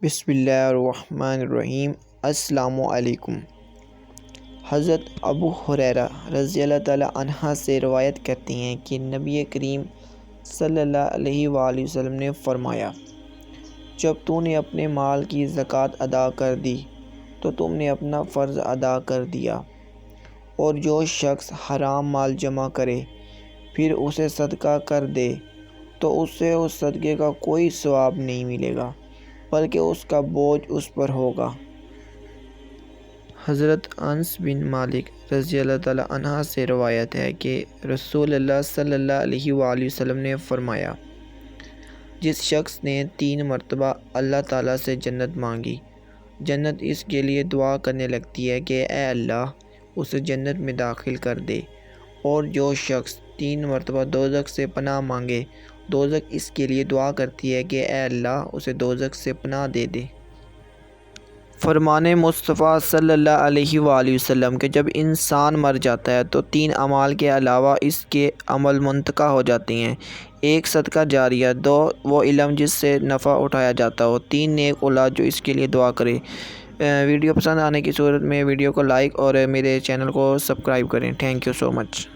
بسم اللہ الرحمن الرحیم۔ السلام علیکم۔ حضرت ابو ہریرہ رضی اللہ تعالی عنہ سے روایت کرتے ہیں کہ نبی کریم صلی اللہ علیہ وآلہ وسلم نے فرمایا، جب تو نے اپنے مال کی زکوٰۃ ادا کر دی تو تم نے اپنا فرض ادا کر دیا، اور جو شخص حرام مال جمع کرے پھر اسے صدقہ کر دے تو اسے اس صدقے کا کوئی ثواب نہیں ملے گا بلکہ اس کا بوجھ اس پر ہوگا۔ حضرت انس بن مالک رضی اللہ تعالی عنہ سے روایت ہے کہ رسول اللہ صلی اللہ علیہ وآلہ وسلم نے فرمایا، جس شخص نے 3 مرتبہ اللہ تعالیٰ سے جنت مانگی، جنت اس کے لیے دعا کرنے لگتی ہے کہ اے اللہ اسے جنت میں داخل کر دے، اور جو شخص 3 مرتبہ دوزخ سے پناہ مانگے، دوزخ اس کے لیے دعا کرتی ہے کہ اے اللہ اسے دوزخ سے پناہ دے دے۔ فرمان مصطفیٰ صلی اللہ علیہ وآلہ وسلم کہ جب انسان مر جاتا ہے تو 3 اعمال کے علاوہ اس کے عمل منتقل ہو جاتے ہیں۔ 1 صدقہ جاریہ، 2 وہ علم جس سے نفع اٹھایا جاتا ہو، 3 نیک اولاد جو اس کے لیے دعا کرے۔ ویڈیو پسند آنے کی صورت میں ویڈیو کو لائک اور میرے چینل کو سبسکرائب کریں۔ Thank you so much.